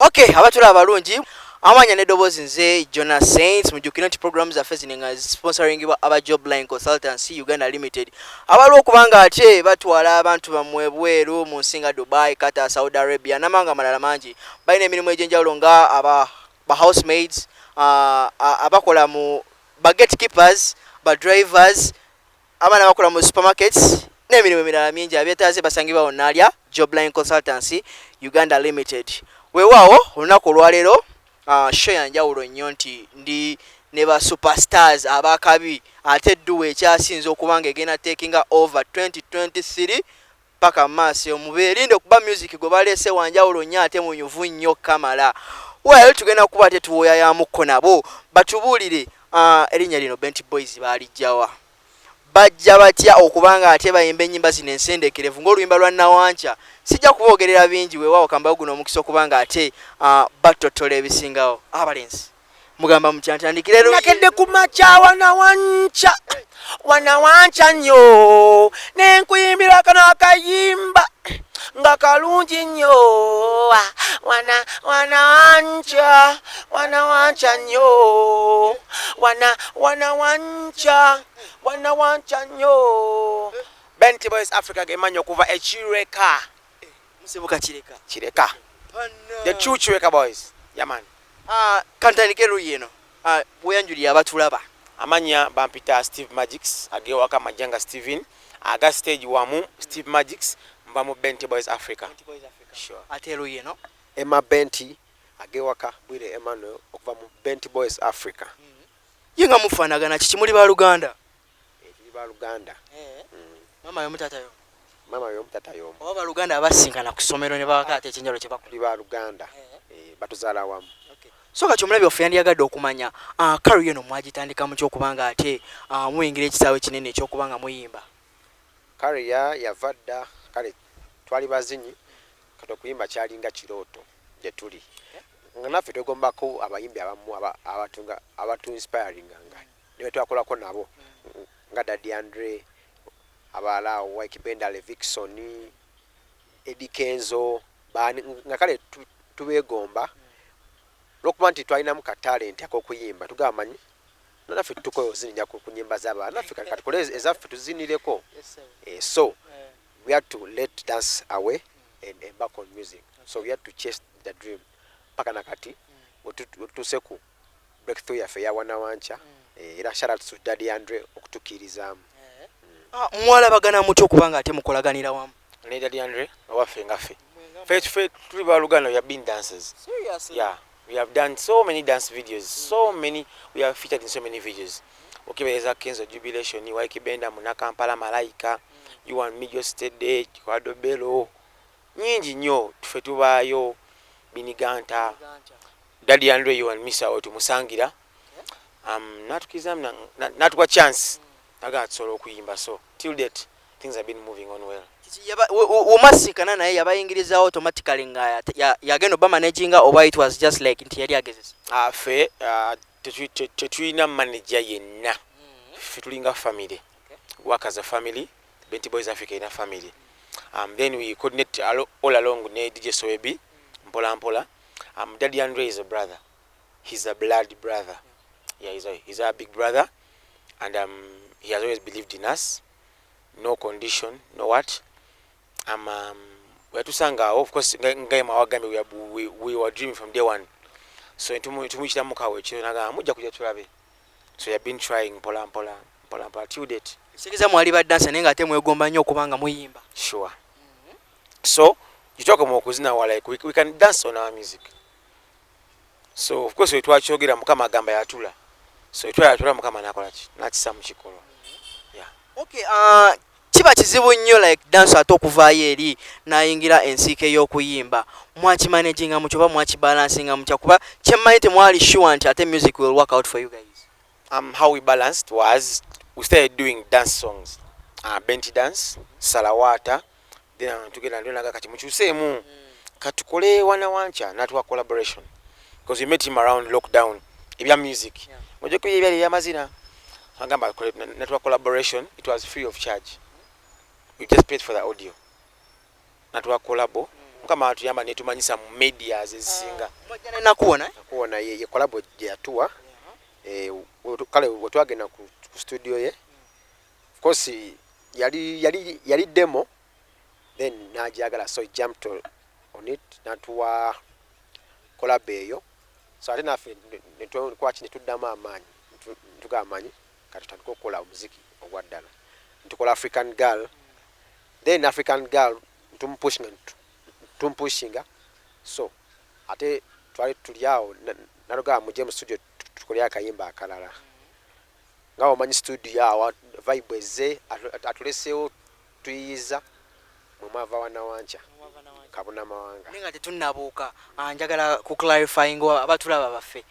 Okay, abatula abalungi amanya nedobozi nze Jonas Saints mujukira nti programs za Fezine nga sponsoring aba Jobline Consultancy Uganda Limited. Abalwo kubanga ate batwala abantu bamwe bweru mu nsinga Dubai, Qatar, Saudi Arabia namanga malala mangi. Bayina emirimu ejenjawulo nga aba housemaids, abakola mu ba gatekeepers, ba drivers, abana bakola mu supermarkets n'emirimu emirala mingi abyetaaze basangibwa onalya Jobline Consultancy Uganda Limited. Weewaawo olunaku olwaleero show yanjawulo nnyo nti ndi ne ba superstars abakabi ate edduwa ekyasinze okubanga egenda takinga over 2023 paka maaso omubeerinde okuba music gwe baleese wanjawulo nnyo ate munyuvu nnyo kamala. Well tugenda kuba ate tuwoyayamukko nabo batubuulire erinnya lino BENTI BOYZ baalijjawa bajja batya okubanga ate bayimba ennyimba zino ensendekerevu ng'oluyimba lwa Nawancha sijja kuboogerera bingi weewaawo kambayo guno omukisa okubanga ate batotola ebisingawo abalenzi mugamba mukyantandikire nakedde ku makya Wanawancha nnyo nenkuyimbira kano akayimba nga kalungi nnyo Wanawancha nnyo Wanawancha nnyo BENTI BOYZ Africa gemanyo kuva echireka musebuka Chireka the true Chireka boys yaman kantandike luyeno bweyanjulira abatulaba amanya bampita Steve Magics agewaka majanga Steven aga stage wamu Steve Magics mbamu BENTI BOYZ Africa sure ate luyeno Emma BENTI agewaka bwire Emmanuel okuva mu BENTI BOYZ Africa yenga mufanagana kiki muli ba Luganda mama yo mutata yo oba Luganda abasinkana ku somero ne bakate ekinjalo kye bakuli ba Luganda batuzaala wamu so kati omulabi offe yandiyagadde okumanya career eno mwagitandika mu kyokubanga ate muyingira ekisaawe kinene ekyokubanga muyimba career yavadda kale twali bazinyi kati okuyimba kyalinga kirooto gye tuli nga naffe twegombako abayimbi abamu abatu inspiring nga niwe twakolako nabo nga Daddy Andre abala Waikibenda Levikson Eddie Kenzo nga kale tubegomba lokuba nti twalinamu ka talent ak'okuyimba tugamanyi naffe tukoyo zininja ku nyimba z'abaana naffe kati tukole ezaffe tuzinireko so we had to let dance away and back on music so we had to chase the dream paka nakati tuseku breakthrough yaffe ya Wanawancha era shout out to Daddy Andre okutukirizamu mwala bagana mutyo okubanga ate mukolaganira wamu ne Daddy Andre awaffe ngaffe fe tuli ba Luganda we have been dancers seriously yeah we have done so many dance videos we have featured in so many videos okibeza Kenzo Jubilation Waikibenda Munakampala Malaika you and me just stayed kwado belo nyingi nnyo tufe tubayo biniganta Daddy Andre you and me sawo tumusangira natukizamna natuwa chance nagatsola okuyimba so till date things have been moving on well umasikana naye yabayingiriza automatically nga yagenda bamanaginga oba it was just like nti yali agezesa fe tetulina manager yenna fe tulinga family work as a family BENTI BOYZ Africa in a family then we coordinate all along ne DJ Sowebi mpola Daddy Andre is a brother, he's a blood brother, he's a big brother, and he has always believed in us, no condition, no what. We tusanga of course ngai mawagambe we were dreaming from day one, so tumuchita mukawe kiro naga mujja kujja tulabe, so we have been trying mpola till date. Sikiza mwali ba dancer nenga ate mwegomba nnyo kubanga muyimba sure so you talk about kuzina like we can dance on our music. So of course we twachogera mukama gamba yatula. So twatula mukama nakola ki nakisa mu kikolo. Yeah. Okay, kiba kizibu nnyo like dance atokuvaayo eri nayingira ensike y'okuyimba. Mwachi managing mu choba mwachi balancing mu kyakuba kyemmanyi temwali sure nti ate music will work out for you guys. How we balanced was we started doing dance songs. Benti dance, Salawata, then tugenda ndionaga kati mukyusemu. Katukole Wanawancha natwa collaboration. Because we met him around lockdown. Ibya music. Mojo ko ibya yamazina. Angamba network collaboration. It was free of charge. We just paid for the audio. Network collabo. mukama atuyamba ne tumanyisa mu media ezisinga nakuwona ye collabo gye yatuwa kale bwe twagenda ku studio ye of course yali demo then najagala so jumped on it natuwa collabo eyo so ate naffe kwaki netuddamu amaanyi tugamanyi kati tutandika okukola omuziki ogwaddala ntukola African Girl then African Girl tumpushinga so ate twali tuli awo naloga muje mu studio tukole akayimba akalala ngawo manyi studio awo vibe eze atulesewo tuyiza mu mava wana wancha kabona mawanga ninga tetunnabuuka njagala ku clarifying abatulaba baffe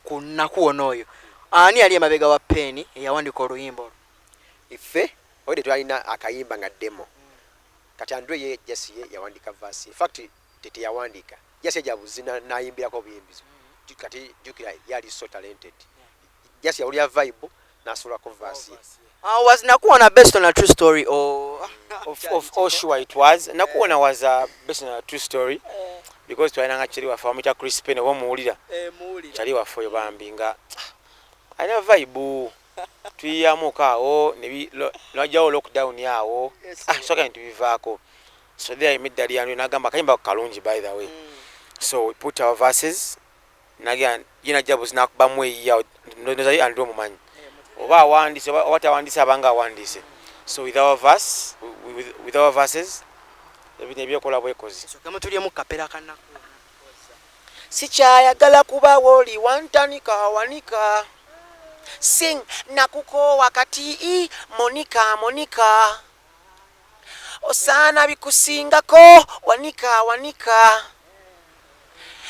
ku nakuwona oyo ani yali emabega wa peni eyawandika oluyimbo ife oyde twalina akayimba nga demo kati Andre ye Jesse yawandika verse in fact tete yawandika Jesse jabuzina nayimbirako buyimbizo kati jukira yali so talented Jesse yawulya vibe nasulako verse was nakuwona based on a true story or of sure it was nakuwona was based on a true story because twalina cheri wa famita Chris Pene wo muulira chali wa foyo bambinga ana vibe tuyamukawo ne lwajawo lockdown yawo soka ntubivaako so there immediately and nagamba kayimba kalungi by the way so we put our verses naga yina jabus nakubamwe ya ndoza ando mumanyi oba wandise wata wandise abanga wandise so with our verses ebintu ebyokola bwekozi so kama tuli mu kapera kana sikyayagala kuba woli wantanika wanika sing nakuko wakati Monica osana bikusingako wanika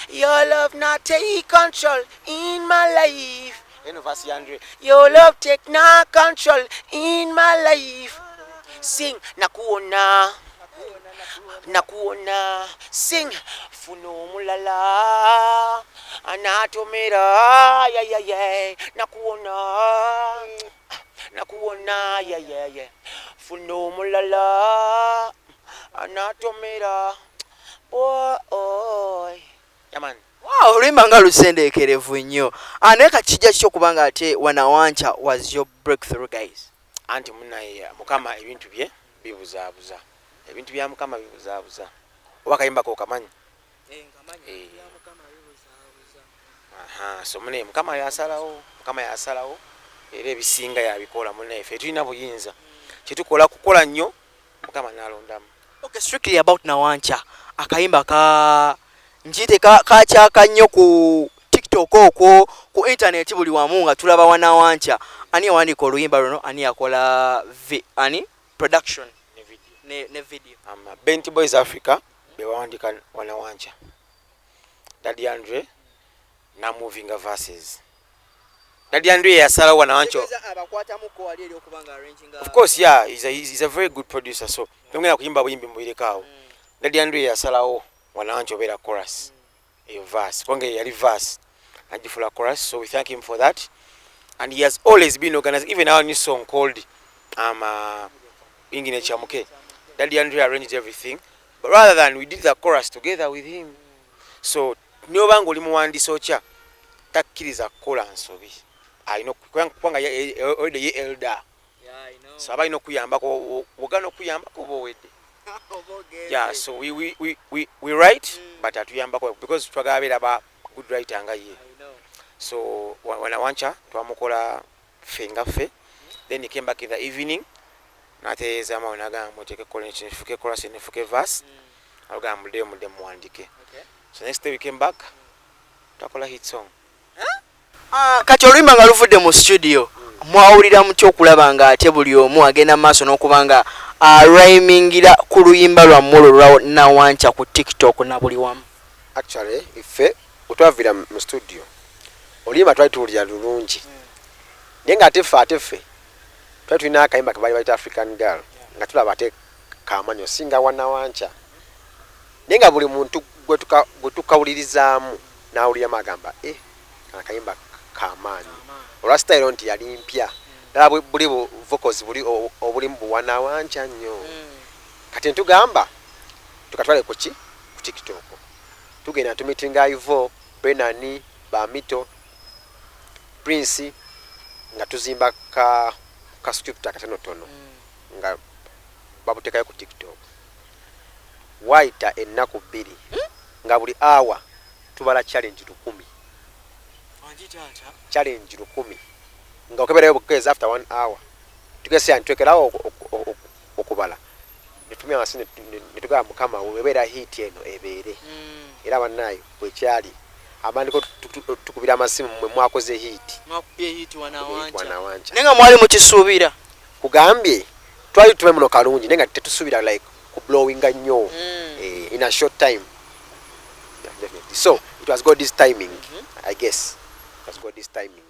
your love not take control in my life your love take na control in my life sing nakuona sing funo mulala anatomera ya nakuona ya funo mulala anatomera boy yaman wow oluyimba nga lusendeekerevu nnyo naye kakijja kyo kubanga ate wanawancha was your breakthrough guys anti munaye mukama ebintu bye bibuzaabuza ebintu bya mukama bibuzaabuza wakayimba ko kamanyi so mune mukama yasalawo era ebisinga yabikola munaye ffe tulina buyinza kyetukola kukola nnyo mukama nalondamu okay strictly about nawancha akayimba ka njite kakyaka nnyo ku TikTok okwo ku internet buli wamu nga tulaba wanawancha ani yawandika oluyimba luno ani yakola production ne video BENTI BOYZ Africa bewandika wanawancha Daddy Andre na moving verses Daddy Andre yasala wanawancha of course yeah he's a very good producer so ngena kuyimba buyimbi mbuyirekawo Daddy Andre yasalawo wanawancha obera chorus a verse konge yali verse ajifula chorus so we thank him for that and he has always been organized even our new song called ingine chamuke Daddy Andre arranged everything but rather than we did the chorus together with him so nyoba ngoli muwandisa ocha takkiriza kola nsobi ayino kwanga oyde ye elder so abayino kuyambako wogano kuyambako bowedde yeah so we write but atuyambako because twagabira ba good writer nga ye so wanawancha twamukola fengafe then he came back in the evening nateza amaonaga muteke college nifuke chorus nifuke verse aluga mude muwandike so next day we came back twakola hit song kati oluyimba nga luvudde mu studio mwawulira mu kyokulaba nga ate buli omu agenda maaso n'okubanga rhymingira ku luyimba lwammwe lwa nawancha ku TikTok na buli wamu actually ife utwavira mu studio oluyimba twali tuwulira lulungi naye nga ate ffe twali tulina akayimba ke bali bayita African Girl nga tulaba ate kamanyi osinga wanawancha naye nga buli muntu gwe tukawulirizaamu n'awuliramu agamba akayimba kamaanyi olwa style nti yali mpya ddala buli vocals buli obulimu buwanawancha nnyo kati ntugamba tukatwale kuki ku TikTok tugenda tumitinga Ivo Brenani Bamito Prince nga tuzimba ka script akatonotono nga babutekayo ku TikTok waita ennaku 2 nga buli hour tubala challenge 10 challenge 10 nga okeberayo bukeza after 1 hour tugese antwekerawo okubala netumya amasine netugamba mukama webera hit eno ebeere era banayo bwekyali abandiko tukubira amasimu mwe mwakoze hit wanawanja nenga mwali mukisuubira kugambye twali tume muno kalungi nenga tetusubira like ku blowing nnyo in a short time. Definitely. So it was good this timing. I guess it was good this timing.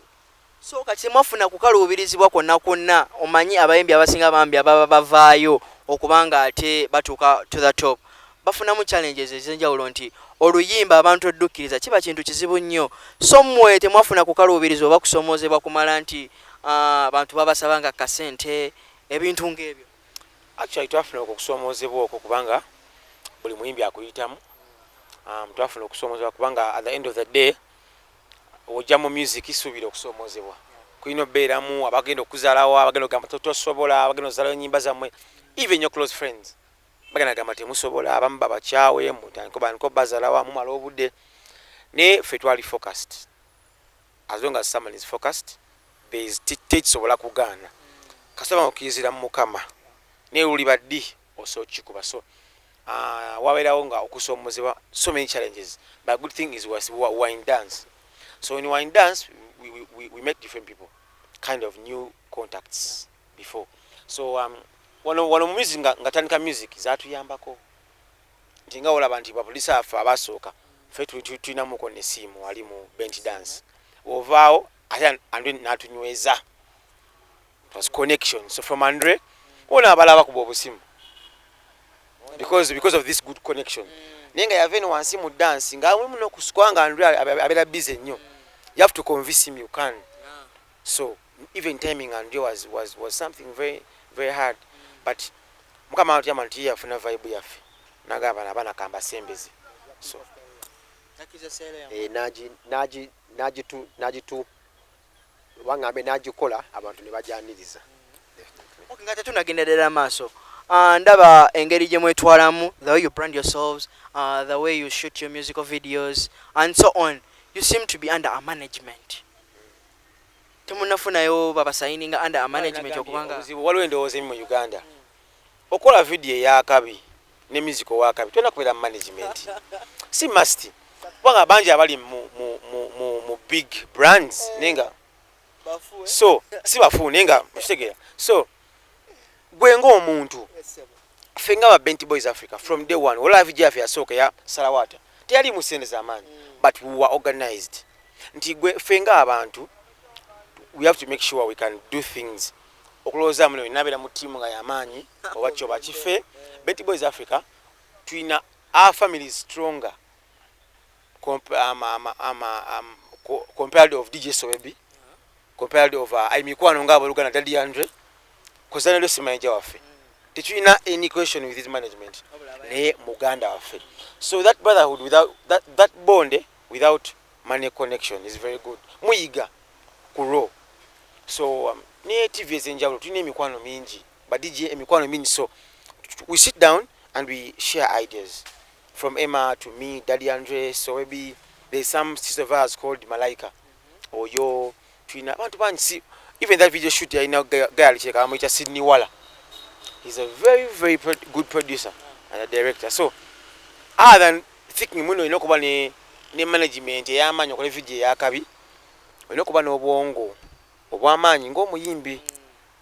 So kati mwafuna kukaluubirizibwa kwonna omanyi abayimbi abasinga bambi ababa bavaayo okubanga ate batuuka to the top bafunamu challenges ezenjawulo nti oluyimba abantu oddukiriza kiba kintu kizibu nnyo. So mmwe temwafuna kukaluubirizibwa oba kusomoozebwa kumala nti abantu babasabanga kasente ebintu ng'ebyo? Actually twafuna okusomoozebwa okwo kubanga buli muyimbi akuyitamu. Twafuna okusomoozebwa kubanga at the end of the day ojja mu music isuubira okusomoozebwa. Kulina obeeramu abagenda okuzaalawo abagenda okugamba tosobola abagenda okuzaalawo ennyimba zammwe even your close friends bagenda gamba temusobola abamu babakyawe mutandiko bazaalawo mumala obudde ne ffe twali focused. As long as someone is focused tekisobola kugaana kasaba okuyizira mu Mukama ne luli baddi osokikuba. So wabeerawo nga okusomoozebwa so many challenges, but good thing is we are in dance. So when we are in dance we met different people, kind of new contacts before. So wano music ngatandika music zatuyambako nti nga olaba nti bapolisi afe abasooka ffe tulinamuko nesimu ali mu bench dance ovaawo ate Andre natunyweza. It was connection. So from Andre ona abalaba kuba obusimu because of this good connection. Nenga yavene wansi mu dance nga mwe muno kusikwanga Andre abera busy nnyo. You have to convince him you can. So even timing Andre was something very very hard. But Mukama ati yafuna vibe yaffe nagamba nabana kamba sembezi. So najitu wangambe najikola abantu ne bajaniriza. Okay, ngate tunagenderera maaso. Ndaba engeri gye mwetwalamu, the way you brand yourselves, the way you shoot your musical videos and so on. You seem to be under a management. Temunafunayo baba signing under a management okubanga waliwo endowooza mu Uganda okola video eyakabi ne music wakabi tuna kubera management si must banga banje abali mu big brands nenga so si bafu nenga mshitegera. So gwengo omuntu fenga ba BENTI BOYZ Africa from day one ola video yafe yasoka ya Salawata teyali musende zamani, but we were organized. Nti gwe fenga abantu we have to make sure we can do things okuloza muno inabera mu team nga yamanyi obacho bachife. BENTI BOYZ Africa twina our family is stronger compared of DJ Sowebi, compared of Mikwano ngabo Lugana Daddy Andre kozana lesi manager waffe tetwina any question with his management ne muganda waffe. So that brotherhood without that bond without money connection is very good. Muyiga kuro. So ne TV ezenjawulo tulina emikwano mingi but DJ emikwano mingi, so we sit down and we share ideas from Emma to me, Daddy Andre, Sowebi. There's some sister of ours called Malaika or yo twina abantu bansi. Even that video shoot I know guy cheka amuita Sydney Wala. He's a very good producer and a director. So other than thinking muno inokuba ne management yamanyi okola video yakabi inokuba n'obwongo obwamanyi ng'omuyimbi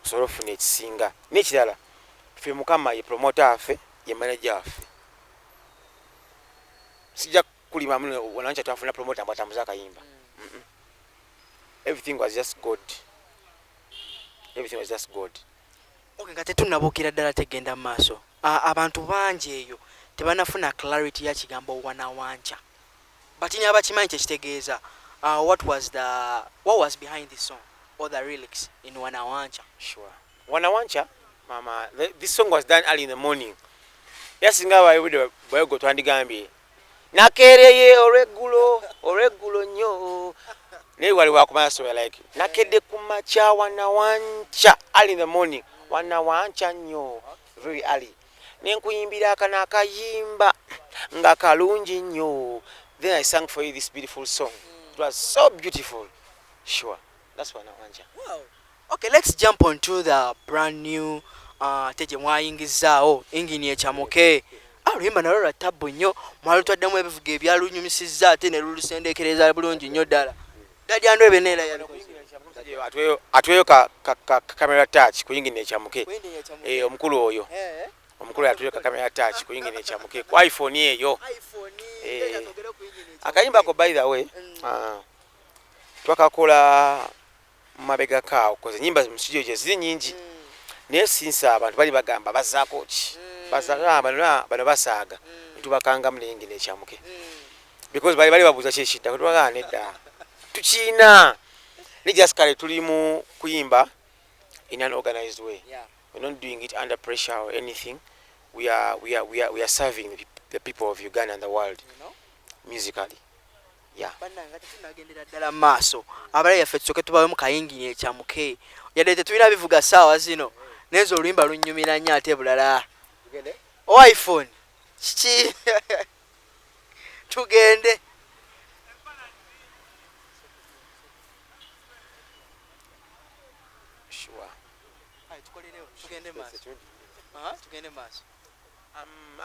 osobola ofuna ekisinga n'ekirala ffe Mukama ye promoter affe ye manager affe. Sijja kulima muno wanancha twafuna promoter mbatambuza akayimba. Everything was just good. Everything was just good. Okay, ngate tunabukira ddala tegenda maaso. Abantu bangi eyo tebanafuna clarity ya kigambo wanawanja. But in abachimanyi tekitegeeza what was behind this song or the lyrics in wanawanja? Sure. Wanawanja, mama, this song was done early in the morning. Yes, nga bayo twandigambye nakereye olweggulo nnyo naye wali wakumanya so like nakedde ku makya wanawanca early in the morning wanawanca nnyo very early nenkuyimbira akana akayimba nga kalungi nnyo then I sang for you this beautiful song. It was so beautiful. Sure, that's wanawanca. Wow. Okay, let's jump onto the brand new teje mwayingizaawo engini echamuke. Luyimba nalwo lwa tabu nnyo mwalutwaddemu ebivuga ebyalunyumisizza ate ne lulusendekereza bulungi nnyo ddala. Dadi Andrew Benera atweyo kamera touch kuyingina echamuke omukulu oyo omukulu atweyo kamera touch kuyingina echamuke ku iPhone eyo akayimba ko by the way twakakola mabega kao koze nyimba mu studio je ziri nyingi naye sinsa abantu bali bagamba bazaako ki bazaga bano basaaga tubakanga mulengine echamuke because bali babuza kyeshita kutwaga nedda tuchina ni just kale tulimu kuyimba in an organized way. We're not doing it under pressure or anything. We are serving the people of Uganda and the world, musically. Yeah. Bannanga tunagendera ddala maaso abalayi yaffe tusoke tubawe mu kayingini ekyamuke yadde tetulina bivuga saawa zino nenzo oluyimba lunnyumira nnyo ate bulala iPhone kiki tugende. Tugende maaso.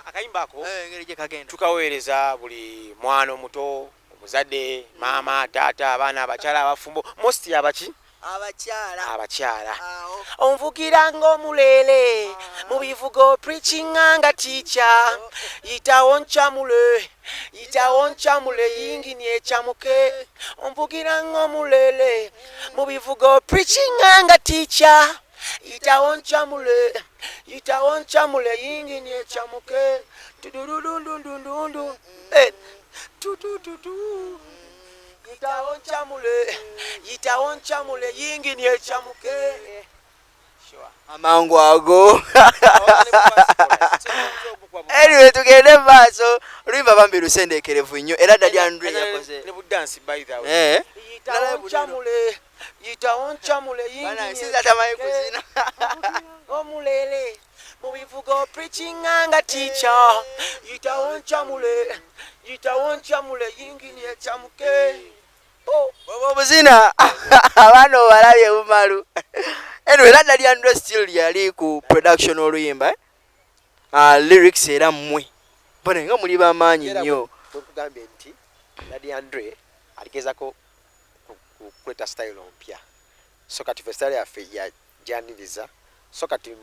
Akayimba ako ngeri gye kagenda tukaweereza buli mwana omuto omuzadde maama taata abaana abakyala abafumbo most abakyala onvugira ng'omulele mu bivugo preaching nga teacher yitawo ncamule yingini echamuke onvugira ng'omulele mu bivugo preaching nga teacher yitawo ncamule yingini echamuke tudududundundundu tutututu yitawo ncamule yingini echamuke amangu ago. Anyway, tugende maaso oluyimba bambi lusendekerevu nnyo era Dadi Andrew yakoze ne budansi by the way yitawo ncamule yingini tamaye kuzina omulele mu bivugo preaching nga teacher yitawo ncamule yingini echamuke obuzina abaana obalabye bumalu. Anyway, Dadi Andrew still yali ku production oluyimba lyrics era mmwe bona nga muli bamaanyi nnyo tukugambye nti Dadi Andrew aligezako kuleta style mpya so kati festival yaffe yajaniriza so kati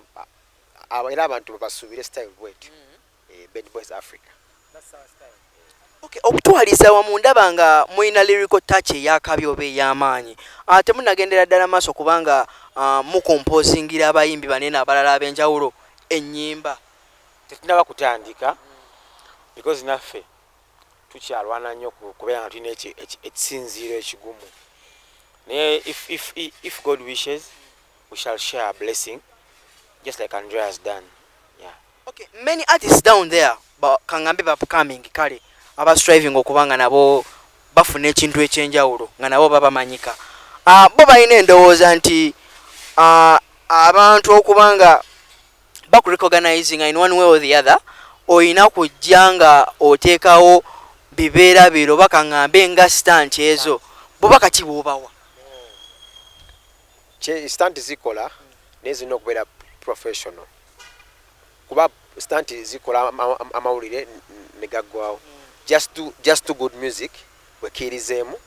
era abantu basuubire style bwetu BENTI BOYZ Africa. Okay, okutwalisa wamu ndaba nga mulina lyrical touch eyakabye oba ey'amaanyi temunagendera ddala maaso kubanga mukomposingira abayimbi banene abalala ab'enjawulo ennyimba tetunaba kutandika because naffe tukyalwana nnyo kubeera nga tulina ekisinziiro ekigumu naye if God wishes we shall share a blessing just like Andrea has done. Yeah. Okay, many artists down there kangambe upcoming kale aba striving okubanga nabo bafuna ekintu ekyenjawulo nga nabo babamanyika bo balina endowooza nti abantu okubanga bakurecognizing in one way or the other oyina kujja nga oteekawo bibeera biro bakangambe nga stunt ezo bo bakati bw'obawa stunt zikola naye zirina okubeera professional kuba stunt zikola amawulire ne gaggwawo just do good music wekkirizeemu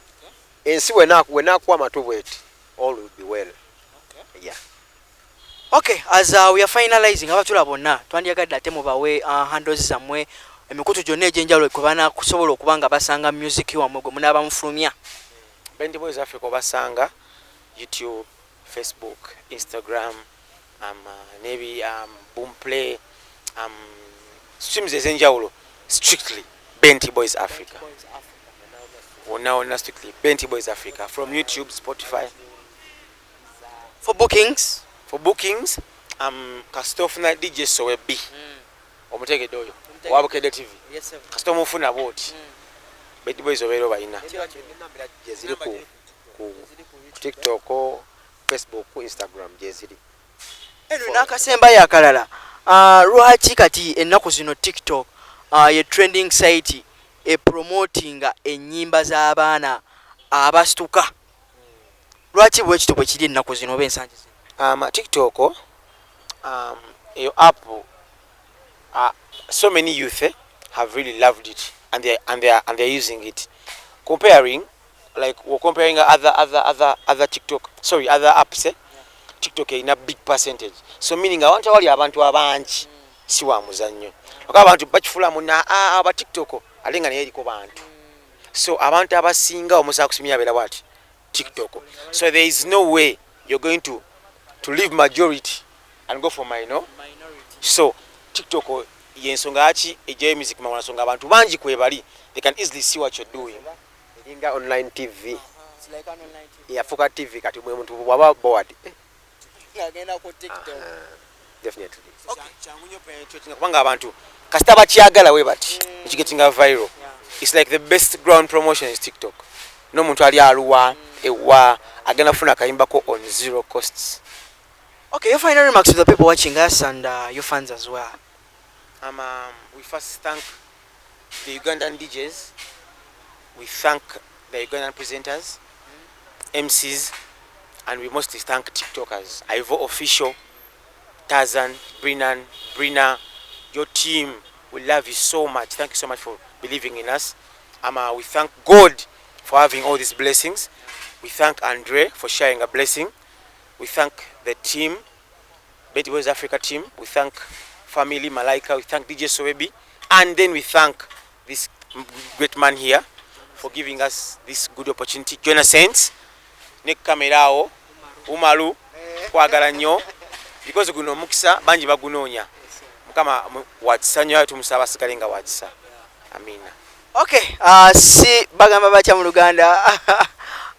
ensi wenaakuwa amatu bweti all will be well. Yeah. Okay, as we are finalizing abatula bonna twandiyagadde ate mubawe handles zammwe emikutu gyonna egy'enjawulo kwebana kusobola okubanga basanga music wammwe gwe munaaba mufulumya. BENTI BOYZ Africa obasanga YouTube, Facebook, Instagram, maybe Boomplay, streams ez'enjawulo strictly BENTI BOYZ Africa. Now strictly BENTI BOYZ Africa from YouTube, Spotify. For bookings, Kastofuna DJ Sowebi. Omutegedoyo. Wabukedde TV Yes, sir. kasita omufuna bwoti Benti Boys obeera obalina gye ziri ku TikTok, Facebook, Instagram gye ziri. Eno n'akasembayo akalala. Lwaki kati ennaku zino TikTok ye trending site promotinga ennyimba z'abaana abasituka? Lwaki bwe kityo bwe kiri ennaku zino oba ensangi zino? TikTok your app so many youth have really loved it and they're using it. Comparing we're comparing other TikTok, sorry, other apps, TikTok in a big percentage. So meaning I want all your abantu abanji si wa muzannyo. Abantu bakifula muna aba TikTok alinga ne eriko bantu. So abantu abasinga omusa kusimya bela what? TikTok. So there is no way you're going to leave majority and go for minority. So TikTok yensonga achi eje music mwana songa abantu banji kwebali, they can easily see what you're doing. Inga online TV. It's like an online TV. Yafuka TV kati mwe muntu waba board. Agenda ku TikTok. Definitely. Okay. Changunyo penetrating kubanga abantu kasita bakyagala we bati kigetinga viral. It's like the best ground promotion is TikTok. No muntu ali aluwa ewa agenda funa kayimbako on zero costs. Okay, your final remarks to the people watching us and your fans as well. We first thank the Ugandan DJs. We thank the Ugandan presenters, MCs, and we mostly thank TikTokers. Ivo Official, Tarzan, Brina, your team. We love you so much. Thank you so much for believing in us. We thank God for having all these blessings. We thank Andre for sharing a blessing. We thank the team, BENTI BOYZ Africa team. We thank family Malaika. We thank DJ Sowebi. And then we thank this great man here for giving us this good opportunity. Jonas Saints, Nick Kamerao, Umaru, kwagala nnyo because guno mukisa banji bagunonya. Mukama watsanyo tumusaba sikalenga watsa. Amina. Okay, si bagamba bacha mu Luganda.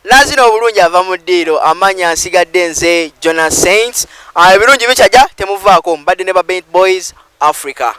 Nazino obulungi ava mu ddiiro amanya nsigadde nze Jonas Saints. Ebirungi bichaja temuvaako mbadde ne ba BENTI BOYZ Africa.